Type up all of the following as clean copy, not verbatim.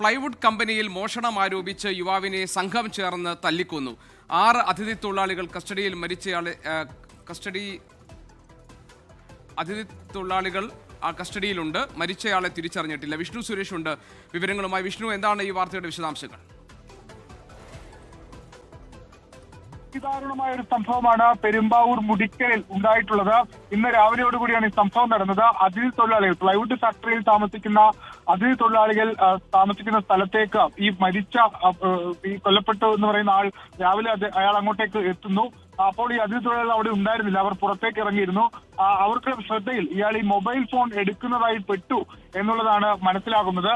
Plywood കമ്പനിയിൽ മോഷണം ആരോപിച്ച് യുവാവിനെ സംഘം ചേർന്ന് തല്ലിക്കൊന്നു. 6 അതിഥി തൊഴിലാളികൾ കസ്റ്റഡിയിൽ കസ്റ്റഡിയിലുണ്ട്. മരിച്ചയാളെ തിരിച്ചറിഞ്ഞിട്ടില്ല. വിഷ്ണു സുരേഷ് ഉണ്ട് വിവരങ്ങളുമായി. വിഷ്ണു, എന്താണ് ഈ വാർത്തയുടെ വിശദാംശങ്ങൾ? ദാരുണമായ ഒരു സംഭവമാണ് പെരുമ്പാവൂർ മുടിക്കലിൽ ഉണ്ടായിട്ടുള്ളത്. ഇന്ന് രാവിലെയോടുകൂടിയാണ് ഈ സംഭവം നടന്നത്. അതിഥി തൊഴിലാളികൾ, പ്ലൈവുഡ് ഫാക്ടറിയിൽ താമസിക്കുന്ന അതിഥി തൊഴിലാളികൾ താമസിക്കുന്ന സ്ഥലത്തേക്ക് ഈ മരിച്ച ഈ കൊല്ലപ്പെട്ടു എന്ന് പറയുന്ന ആൾ രാവിലെ അയാൾ അങ്ങോട്ടേക്ക് എത്തുന്നു. അപ്പോൾ ഈ അതിഥി തൊഴിലാളികൾ അവിടെ ഉണ്ടായിരുന്നില്ല, അവർ പുറത്തേക്ക് ഇറങ്ങിയിരുന്നു. അവർക്ക് ശ്രദ്ധയിൽ ഇയാൾ ഈ മൊബൈൽ ഫോൺ എടുക്കുന്നതായി പെട്ടു എന്നുള്ളതാണ് മനസ്സിലാകുന്നത്.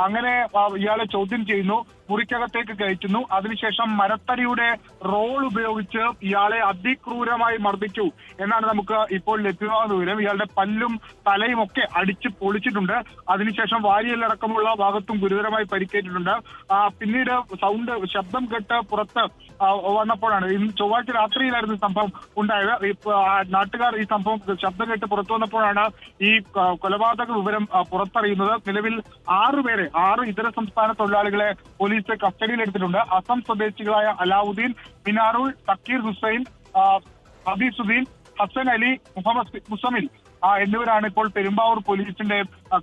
അങ്ങനെ ഇയാളെ ചോദ്യം ചെയ്യുന്നു, മുറിക്കകത്തേക്ക് കയറ്റുന്നു. അതിനുശേഷം മരത്തടിയുടെ റോൾ ഉപയോഗിച്ച് ഇയാളെ അതിക്രൂരമായി മർദ്ദിച്ചു എന്നാണ് നമുക്ക് ഇപ്പോൾ ലഭ്യമാകുന്ന വിവരം. ഇയാളുടെ പല്ലും തലയും ഒക്കെ അടിച്ച് പൊളിച്ചിട്ടുണ്ട്. അതിനുശേഷം വാരിയലടക്കമുള്ള ഭാഗത്തും ഗുരുതരമായി പരിക്കേറ്റിട്ടുണ്ട്. പിന്നീട് ശബ്ദം കേട്ട് പുറത്ത് വന്നപ്പോഴാണ്, ഇന്ന് ചൊവ്വാഴ്ച രാത്രിയിലായിരുന്നു സംഭവം ഉണ്ടായത്. നാട്ടുകാർ ഈ സംഭവം ശബ്ദം കേട്ട് പുറത്തു വന്നപ്പോഴാണ് ഈ കൊലപാതക വിവരം പുറത്തറിയുന്നത്. നിലവിൽ 6 ഇതര സംസ്ഥാന തൊഴിലാളികളെ പോലീസ് കസ്റ്റഡിയിലെടുത്തിട്ടുണ്ട്. അസം സ്വദേശികളായ അലാവുദ്ദീൻ, മിനാറുൾ, തക്കീർ ഹുസൈൻ, ഹബീസുദ്ദീൻ, ഹസൻ അലി, മുഹമ്മദ് മുസമിൽ എന്നിവരാണ് ഇപ്പോൾ പെരുമ്പാവൂർ പോലീസിന്റെ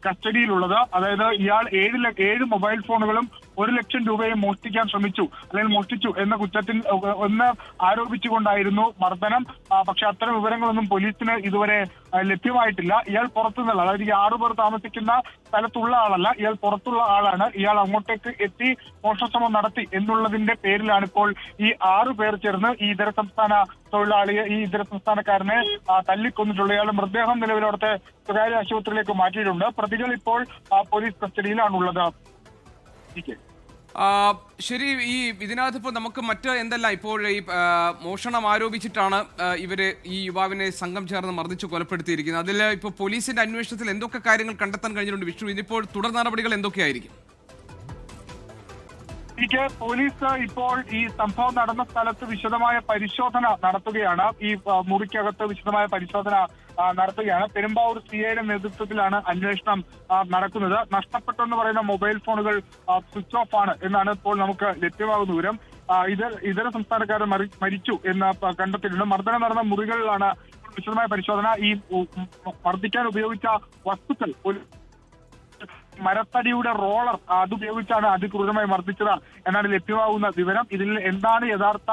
കസ്റ്റഡിയിലുള്ളത്. അതായത് ഇയാൾ 7 മൊബൈൽ ഫോണുകളും 1 ലക്ഷം രൂപയും മോഷ്ടിക്കാൻ ശ്രമിച്ചു, അല്ലെങ്കിൽ മോഷ്ടിച്ചു എന്ന കുറ്റത്തിൽ ആരോപിച്ചുകൊണ്ടായിരുന്നു മർദ്ദനം. പക്ഷെ അത്തരം വിവരങ്ങളൊന്നും പോലീസിന് ഇതുവരെ ലഭ്യമായിട്ടില്ല. ഇയാൾ പുറത്തുനിന്നുള്ള, അതായത് ഈ 6 പേർ താമസിക്കുന്ന സ്ഥലത്തുള്ള ആളല്ല, ഇയാൾ പുറത്തുള്ള ആളാണ്. ഇയാൾ അങ്ങോട്ടേക്ക് എത്തി മോഷണശ്രമം നടത്തി എന്നുള്ളതിന്റെ പേരിലാണ് ഇപ്പോൾ ഈ 6 പേർ ചേർന്ന് ഈ ഇതര സംസ്ഥാനക്കാരനെ തല്ലിക്കൊന്നിട്ടുള്ള. ഇയാളുടെ മൃതദേഹം നിലവിൽ അവിടുത്തെ സ്വകാര്യ ആശുപത്രിയിലേക്ക് മാറ്റിയിട്ടുണ്ട്. പ്രതികൾ ഇപ്പോൾ പോലീസ് കസ്റ്റഡിയിലാണുള്ളത്. ശരി, ഇതിനകത്ത് ഇപ്പോൾ നമുക്ക് മറ്റ് എന്തെല്ലാം, ഇപ്പോൾ ഈ മോഷണം ആരോപിച്ചിട്ടാണ് ഇവര് ഈ യുവാവിനെ സംഘം ചേർന്ന് മർദ്ദിച്ച് കൊലപ്പെടുത്തിയിരിക്കുന്നത്. അതിൽ ഇപ്പോൾ പോലീസിന്റെ അന്വേഷണത്തിൽ എന്തൊക്കെ കാര്യങ്ങൾ കണ്ടെത്താൻ കഴിഞ്ഞിട്ടുണ്ട് വിഷ്ണു? ഇതിപ്പോൾ തുടർ നടപടികൾ എന്തൊക്കെയായിരിക്കും? പോലീസ് ഇപ്പോൾ ഈ സംഭവം നടന്ന സ്ഥലത്ത് വിശദമായ പരിശോധന നടത്തുകയാണ്. ഈ മുറിക്കകത്ത് വിശദമായ പരിശോധന നടത്തുകയാണ്. പെരുമ്പാവൂർ സിഐയുടെ നേതൃത്വത്തിലാണ് അന്വേഷണം നടക്കുന്നത്. നഷ്ടപ്പെട്ടെന്ന് പറയുന്ന മൊബൈൽ ഫോണുകൾ സ്വിച്ച് ഓഫ് ആണ് എന്നാണ് ഇപ്പോൾ നമുക്ക് ലഭ്യമാകുന്ന വിവരം. ഇതര സംസ്ഥാനക്കാരൻ മരിച്ചു എന്ന് കണ്ടെത്തിയിട്ടുണ്ട്. മർദ്ദനം നടന്ന മുറികളിലാണ് വിശദമായ പരിശോധന. ഈ മർദ്ദിക്കാൻ ഉപയോഗിച്ച വസ്തുക്കൾ മരത്തടിയുടെ റോളർ അതുപയോഗിച്ചാണ് അതിക്രൂരമായി മർദ്ദിച്ചത് എന്നാണ് ലഭ്യമാകുന്ന വിവരം. ഇതിൽ എന്താണ് യഥാർത്ഥ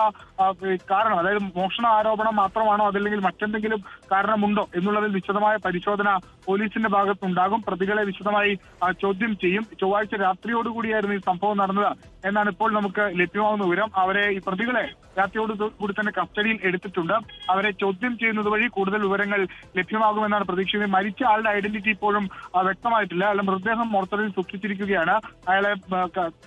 കാരണം, അതായത് മോഷണ ആരോപണം മാത്രമാണോ അതല്ലെങ്കിൽ മറ്റെന്തെങ്കിലും കാരണമുണ്ടോ എന്നുള്ളതിൽ വിശദമായ പരിശോധന പോലീസിന്റെ ഭാഗത്തുണ്ടാകും. പ്രതികളെ വിശദമായി ചോദ്യം ചെയ്യും. ചൊവ്വാഴ്ച രാത്രിയോടുകൂടിയായിരുന്നു ഈ സംഭവം നടന്നത് എന്നാണ് ഇപ്പോൾ നമുക്ക് ലഭ്യമാകുന്ന വിവരം. ഈ പ്രതികളെ രാത്രിയോടുകൂടി തന്നെ കസ്റ്റഡിയിൽ എടുത്തിട്ടുണ്ട്. അവരെ ചോദ്യം ചെയ്യുന്നത് വഴി കൂടുതൽ വിവരങ്ങൾ ലഭ്യമാകുമെന്നാണ് പ്രതീക്ഷിക്കുന്നത്. മരിച്ച ആളുടെ ഐഡന്റിറ്റി ഇപ്പോഴും വ്യക്തമായിട്ടില്ല. അയാളുടെ മൃതദേഹം മോർച്ചറിയിൽ സൂക്ഷിച്ചിരിക്കുകയാണ്.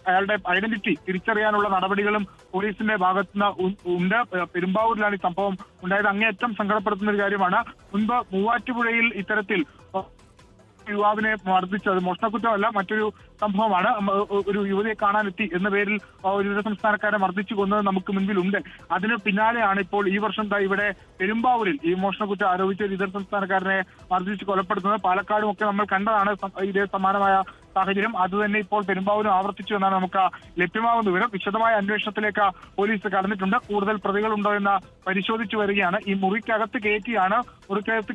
അയാളുടെ ഐഡന്റിറ്റി തിരിച്ചറിയാനുള്ള നടപടികളും പോലീസിന്റെ ഭാഗത്തുനിന്ന് ഉണ്ട്. പെരുമ്പാവൂരിലാണ് ഈ സംഭവം ഉണ്ടായത്. അങ്ങേയറ്റം സങ്കടപ്പെടുത്തുന്ന ഒരു കാര്യമാണ്. മുൻപ് മൂവാറ്റുപുഴയിൽ ഇത്തരത്തിൽ യുവാവിനെ മർദ്ദിച്ചത് മോഷണക്കുറ്റമല്ല, മറ്റൊരു സംഭവമാണ്. ഒരു യുവതിയെ കാണാനെത്തി എന്ന പേരിൽ ഒരു ഇതര സംസ്ഥാനക്കാരെ മർദ്ദിച്ചു കൊന്നത് നമുക്ക് മുൻപിലുണ്ട്. അതിന് പിന്നാലെയാണ് ഇപ്പോൾ ഈ വർഷം ഇവിടെ പെരുമ്പാവൂരിൽ ഈ മോഷണക്കുറ്റം ആരോപിച്ച ഒരു ഇതര സംസ്ഥാനക്കാരനെ മർദ്ദിച്ച് കൊലപ്പെടുത്തുന്നത്. പാലക്കാടും ഒക്കെ നമ്മൾ കണ്ടതാണ് ഇതേ സമാനമായ സാഹചര്യം. അത് തന്നെ ഇപ്പോൾ പെരുമ്പാവൂരും ആവർത്തിച്ചു എന്നാണ് നമുക്ക് ലഭ്യമാകുന്ന വിവരം. വിശദമായ അന്വേഷണത്തിലേക്ക് പോലീസ് കടന്നിട്ടുണ്ട്. കൂടുതൽ പ്രതികളുണ്ടോ എന്ന് പരിശോധിച്ചു വരികയാണ്. ഈ മുറിക്കകത്ത്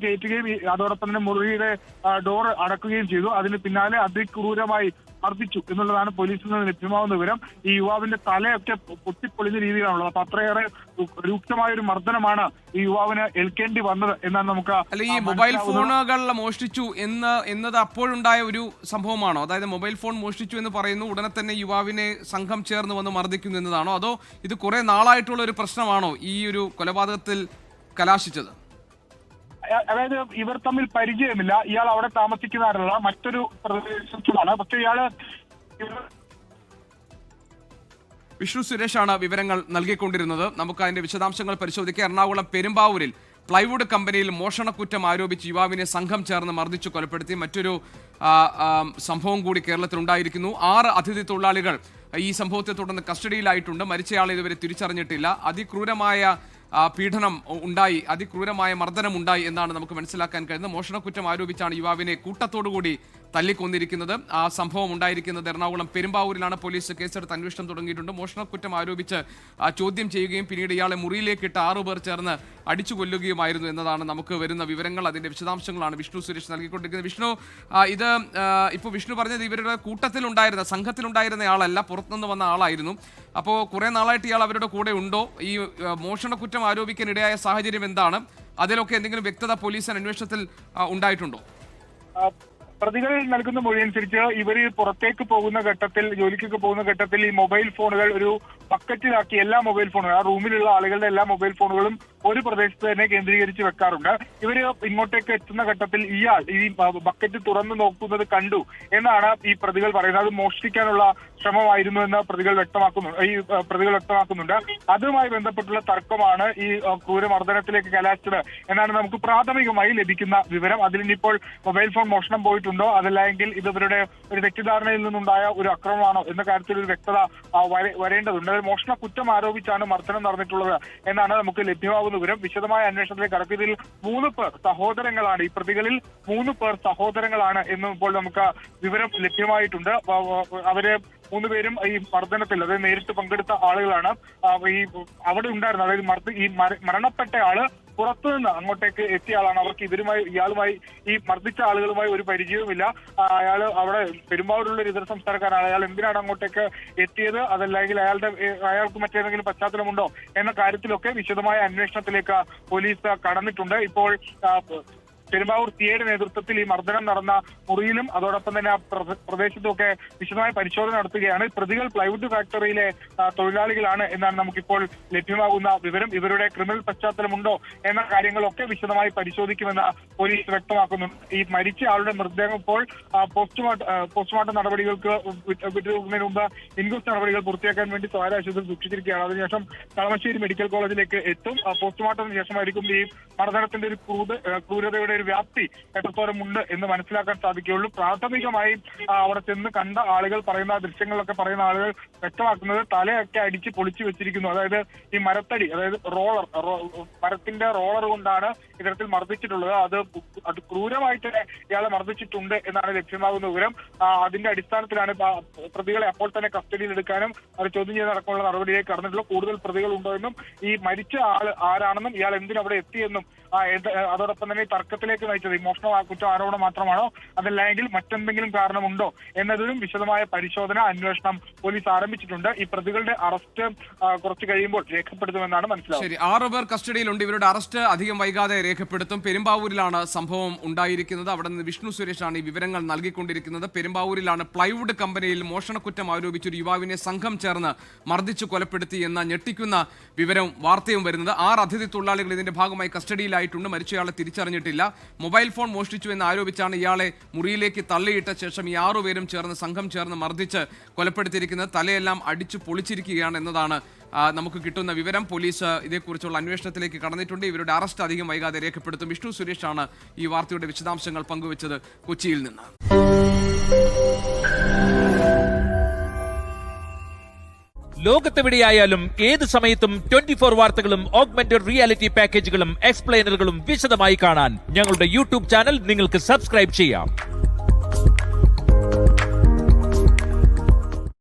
കയറ്റുകയും അതോടൊപ്പം തന്നെ മുറിയുടെ ഡോർ അടക്കുകയും ചെയ്തു. അതിന് പിന്നാലെ അതിക്രൂരമായി മർദ്ദിച്ചു എന്നുള്ളതാണ് പോലീസിൽ നിന്ന് ലഭ്യമാകുന്ന വിവരം. ഈ യുവാവിന്റെ തലയൊക്കെ പൊട്ടിപ്പൊളിഞ്ഞ രീതിയിലാണുള്ളത്. അപ്പൊ അത്രയേറെ രൂക്ഷമായ ഒരു മർദ്ദനമാണ് ഈ യുവാവിന് ഏൽക്കേണ്ടി വന്നത് എന്നാണ് നമുക്ക്. അല്ല, ഈ മൊബൈൽ ഫോണുകൾ മോഷ്ടിച്ചു എന്നത് അപ്പോഴുണ്ടായ ഒരു സംഭവമാണോ? അതായത് മൊബൈൽ ഫോൺ മോഷ്ടിച്ചു എന്ന് പറയുന്നു, ഉടനെ തന്നെ യുവാവിനെ സംഘം ചേർന്ന് വന്ന് മർദ്ദിക്കുന്നു എന്നതാണോ? അതോ ഇത് കുറെ നാളായിട്ടുള്ള ഒരു പ്രശ്നമാണോ ഈ ഒരു കൊലപാതകത്തിൽ കലാശിച്ചത്? അതായത് ഇവർ തമ്മിൽ പരിചയമില്ല. ഇയാൾ അവിടെ താമസിക്കുന്നവരല്ല, മറ്റൊരു പ്രദേശത്തുമാണ്. പക്ഷെ വിഷ്ണു സുരേഷാണ് വിവരങ്ങൾ നൽകിക്കൊണ്ടിരുന്നത്. നമുക്ക് അതിന്റെ വിശദാംശങ്ങൾ പരിശോധിക്കാം. എറണാകുളം പെരുമ്പാവൂരിൽ പ്ലൈവുഡ് കമ്പനിയിൽ മോഷണക്കുറ്റം ആരോപിച്ച് യുവാവിനെ സംഘം ചേർന്ന് മർദ്ദിച്ചു കൊലപ്പെടുത്തി മറ്റൊരു സംഭവം കൂടി കേരളത്തിലുണ്ടായിരിക്കുന്നു. 6 അതിഥി തൊഴിലാളികൾ ഈ സംഭവത്തെ തുടർന്ന് കസ്റ്റഡിയിലായിട്ടുണ്ട്. മരിച്ചയാളെ ഇതുവരെ തിരിച്ചറിഞ്ഞിട്ടില്ല. അതിക്രൂരമായ പീഡനം ഉണ്ടായി, അതിക്രൂരമായ മർദ്ദനം ഉണ്ടായി എന്നാണ് നമുക്ക് മനസ്സിലാക്കാൻ കഴിയുന്നത്. മോഷണക്കുറ്റം ആരോപിച്ചാണ് യുവാവിനെ കൂട്ടത്തോടുകൂടി തല്ലിക്കൊന്നിരിക്കുന്നത്. ആ സംഭവം ഉണ്ടായിരിക്കുന്നത് എറണാകുളം പെരുമ്പാവൂരിലാണ്. പോലീസ് കേസെടുത്ത് അന്വേഷണം തുടങ്ങിയിട്ടുണ്ട്. മോഷണക്കുറ്റം ആരോപിച്ച് ചോദ്യം ചെയ്യുകയും പിന്നീട് ഇയാളെ മുറിയിലേക്കിട്ട് 6 പേർ ചേർന്ന് അടിച്ചു കൊല്ലുകയുമായിരുന്നു എന്നതാണ് നമുക്ക് വരുന്ന വിവരങ്ങൾ. അതിന്റെ വിശദാംശങ്ങളാണ് വിഷ്ണു സുരേഷ് നൽകിക്കൊണ്ടിരിക്കുന്നത്. വിഷ്ണു, ഇത് ഇപ്പോൾ വിഷ്ണു പറഞ്ഞത് ഇവരുടെ കൂട്ടത്തിലുണ്ടായിരുന്ന സംഘത്തിലുണ്ടായിരുന്ന ആളല്ല, പുറത്തുനിന്ന് വന്ന ആളായിരുന്നു. അപ്പോൾ കുറെ നാളായിട്ട് ഇയാൾ അവരുടെ കൂടെ ഉണ്ടോ? ഈ മോഷണക്കുറ്റം ആരോപിക്കാൻ ഇടയായ സാഹചര്യം എന്താണ്? അതിലൊക്കെ എന്തെങ്കിലും വ്യക്തത പോലീസിന് അന്വേഷണത്തിൽ ഉണ്ടായിട്ടുണ്ടോ? പ്രതികൾ നൽകുന്ന മൊഴി അനുസരിച്ച് ഇവർ പുറത്തേക്ക് പോകുന്ന ഘട്ടത്തിൽ, ജോലിക്കൊക്കെ പോകുന്ന ഘട്ടത്തിൽ ഈ മൊബൈൽ ഫോണുകൾ ഒരു ബക്കറ്റിലാക്കി എല്ലാ മൊബൈൽ ഫോണുകളും, ആ റൂമിലുള്ള ആളുകളുടെ എല്ലാ മൊബൈൽ ഫോണുകളും ഒരു പ്രദേശത്ത് തന്നെ കേന്ദ്രീകരിച്ച് വെക്കാറുണ്ട്. ഇവര് ഇങ്ങോട്ടേക്ക് എത്തുന്ന ഘട്ടത്തിൽ ഇയാൾ ഈ ബക്കറ്റ് തുറന്നു നോക്കുന്നത് കണ്ടു എന്നാണ് ഈ പ്രതികൾ പറയുന്നത്. അത് മോഷ്ടിക്കാനുള്ള ശ്രമമായിരുന്നു എന്ന് പ്രതികൾ വ്യക്തമാക്കുന്നുണ്ട്. അതുമായി ബന്ധപ്പെട്ടുള്ള തർക്കമാണ് ഈ ക്രൂരമർദ്ദനത്തിലേക്ക് കലാശിച്ചത് എന്നാണ് നമുക്ക് പ്രാഥമികമായി ലഭിക്കുന്ന വിവരം. അതിൽ ഇനിയിപ്പോൾ മൊബൈൽ ഫോൺ മോഷണം പോയിട്ടുണ്ടോ, അതല്ലെങ്കിൽ ഇത് ഇവരുടെ ഒരു തെറ്റിദ്ധാരണയിൽ നിന്നുണ്ടായ ഒരു അക്രമമാണോ എന്ന കാര്യത്തിൽ ഒരു വ്യക്തത വരേണ്ടതുണ്ട്. മോഷണ കുറ്റം ആരോപിച്ചാണ് മർദ്ദനം നടന്നിട്ടുള്ളത് എന്നാണ് നമുക്ക് ലഭ്യമാകുന്ന വിവരം. വിശദമായ അന്വേഷണത്തിലേക്ക് കടക്കും. ഇതിൽ 3 പേർ സഹോദരങ്ങളാണ്. ഈ പ്രതികളിൽ 3 പേർ സഹോദരങ്ങളാണ് എന്ന് ഇപ്പോൾ നമുക്ക് വിവരം ലഭ്യമായിട്ടുണ്ട്. അവര് 3 പേരും ഈ മർദ്ദനത്തിൽ, അതായത് നേരിട്ട് പങ്കെടുത്ത ആളുകളാണ്. ഈ അവിടെ ഉണ്ടായിരുന്നത്, അതായത് ഈ മരണപ്പെട്ട ആള് പുറത്തുനിന്ന് അങ്ങോട്ടേക്ക് എത്തിയ ആളാണ്. അവർക്ക് ഇയാളുമായി ഈ മർദ്ദിച്ച ആളുകളുമായി ഒരു പരിചയവുമില്ല. അയാൾ അവിടെ പെരുമ്പാവൂരുള്ള ഒരു ഇതര സംസ്ഥാനക്കാരാണ്. അയാൾ എന്തിനാണ് അങ്ങോട്ടേക്ക് എത്തിയത്, അതല്ലെങ്കിൽ അയാൾക്ക് മറ്റേതെങ്കിലും പശ്ചാത്തലമുണ്ടോ എന്ന കാര്യത്തിലൊക്കെ വിശദമായ അന്വേഷണത്തിലേക്ക് പോലീസ് കടന്നിട്ടുണ്ട്. ഇപ്പോൾ പെരുമ്പാവൂർ സിഐയുടെ നേതൃത്വത്തിൽ ഈ മർദ്ദനം നടന്ന മുറിയിലും അതോടൊപ്പം തന്നെ ആ പ്രദേശത്തുമൊക്കെ വിശദമായ പരിശോധന നടത്തുകയാണ്. പ്രതികൾ പ്ലൈവുഡ് ഫാക്ടറിയിലെ തൊഴിലാളികളാണ് എന്നാണ് നമുക്കിപ്പോൾ ലഭ്യമാകുന്ന വിവരം. ഇവരുടെ ക്രിമിനൽ പശ്ചാത്തലമുണ്ടോ എന്ന കാര്യങ്ങളൊക്കെ വിശദമായി പരിശോധിക്കുമെന്ന് പോലീസ് വ്യക്തമാക്കുന്നുണ്ട്. ഈ മരിച്ച ആളുടെ മൃതദേഹം ഇപ്പോൾ പോസ്റ്റ്മോർട്ടം നടപടികൾക്ക് വിട്ടുകൊടുക്കുന്നതിന് മുമ്പ് ഇൻക്വസ്റ്റ് നടപടികൾ പൂർത്തിയാക്കാൻ വേണ്ടി സ്വകാര്യ ആശുപത്രിയിൽ സൂക്ഷിച്ചിരിക്കുകയാണ്. അതിനുശേഷം കളമശ്ശേരി മെഡിക്കൽ കോളേജിലേക്ക് എത്തും. പോസ്റ്റ്മോർട്ടത്തിന് ശേഷമായിരിക്കും ഈ മർദ്ദനത്തിന്റെ ഒരു ക്രൂരതയുടെ വ്യാപ്തി എത്രത്തോളം ഉണ്ട് എന്ന് മനസ്സിലാക്കാൻ സാധിക്കുകയുള്ളൂ. പ്രാഥമികമായി അവിടെ ചെന്ന് കണ്ട ആളുകൾ പറയുന്ന ദൃശ്യങ്ങളിലൊക്കെ പറയുന്ന ആളുകൾ വ്യക്തമാക്കുന്നത് തലയൊക്കെ അടിച്ച് പൊളിച്ചു വെച്ചിരിക്കുന്നു. അതായത് ഈ മരത്തടി, അതായത് മരത്തിന്റെ റോളർ കൊണ്ടാണ് ഇത്തരത്തിൽ മർദ്ദിച്ചിട്ടുള്ളത്. അത് ക്രൂരമായിട്ട് ഇയാളെ മർദ്ദിച്ചിട്ടുണ്ട് എന്നാണ് ലഭ്യമാകുന്ന വിവരം. അതിന്റെ അടിസ്ഥാനത്തിലാണ് പ്രതികളെ അപ്പോൾ തന്നെ കസ്റ്റഡിയിൽ എടുക്കാനും അത് ചോദ്യം ചെയ്ത് നടക്കാനുള്ള നടപടിയിലേക്ക് കടന്നിട്ടുള്ള. കൂടുതൽ പ്രതികൾ ഉണ്ടോ എന്നും ഈ മരിച്ച ആൾ ആരാണെന്നും ഇയാൾ എന്തിനവിടെ എത്തിയെന്നും അതോടൊപ്പം തന്നെ തർക്കത്തിലേക്ക് നയിച്ചത് ഈ മോഷണ കുറ്റ ആരോപണം മാത്രമാണോ, അതല്ലെങ്കിൽ മറ്റെന്തെങ്കിലും കാരണമുണ്ടോ എന്നതിലും വിശദമായ പരിശോധന, അന്വേഷണം പോലീസ് ആരംഭിച്ചിട്ടുണ്ട്. ഈ പ്രതികളുടെ അറസ്റ്റ് കുറച്ച് കഴിയുമ്പോൾ രേഖപ്പെടുത്തുമെന്നാണ് മനസ്സിലാവുന്നത്. ശരി, 6 പേർ കസ്റ്റഡിയിലുണ്ട്. ഇവരുടെ അറസ്റ്റ് അധികം വൈകാതെ രേഖപ്പെടുത്തും. പെരുമ്പാവൂരിലാണ് സംഭവം ഉണ്ടായിരിക്കുന്നത്. അവിടെ നിന്ന് വിഷ്ണു സുരേഷാണ് ഈ വിവരങ്ങൾ നൽകിക്കൊണ്ടിരിക്കുന്നത്. പെരുമ്പാവൂരിലാണ് പ്ലൈവുഡ് കമ്പനിയിൽ മോഷണക്കുറ്റം ആരോപിച്ച ഒരു യുവാവിനെ സംഘം ചേർന്ന് മർദ്ദിച്ചു കൊലപ്പെടുത്തി എന്ന ഞെട്ടിക്കുന്ന വിവരം വാർത്തയും വരുന്നത്. 6 അതിഥി തൊഴിലാളികൾ ഇതിന്റെ ഭാഗമായി കസ്റ്റഡിയിലായിട്ടുണ്ട്. മരിച്ചയാളെ തിരിച്ചറിഞ്ഞിട്ടില്ല. മൊബൈൽ ഫോൺ മോഷ്ടിച്ചു എന്ന് ആരോപിച്ചാണ് ഇയാളെ മുറിയിലേക്ക് തള്ളിയിട്ട ശേഷം ഈ 6 പേരും ചേർന്ന് സംഘം ചേർന്ന് മർദ്ദിച്ച് കൊലപ്പെടുത്തിയിരിക്കുന്നത്. തലയെല്ലാം അടിച്ചു പൊളിച്ചിരിക്കുകയാണ് എന്നതാണ് നമുക്ക് കിട്ടുന്ന വിവരം. പോലീസ് ഇതേക്കുറിച്ചുള്ള അന്വേഷണത്തിലേക്ക് കടന്നിട്ടുണ്ട്. ഇവരുടെ അറസ്റ്റ് അധികം വൈകാതെ രേഖപ്പെടുത്തും. വിഷ്ണു സുരേഷാണ് ഈ വാർത്തയുടെ വിശദാംശങ്ങൾ പങ്കുവച്ചത് കൊച്ചിയിൽ നിന്ന്. ലോകത്തെവിടെയായാലും ഏത് സമയത്തും 24 വാർത്തകളും ഓഗ്മെന്റഡ് റിയാലിറ്റി പാക്കേജുകളും എക്സ്പ്ലെയിനറുകളും വിശദമായി കാണാൻ ഞങ്ങളുടെ യൂട്യൂബ് ചാനൽ നിങ്ങൾക്ക് സബ്സ്ക്രൈബ് ചെയ്യാം.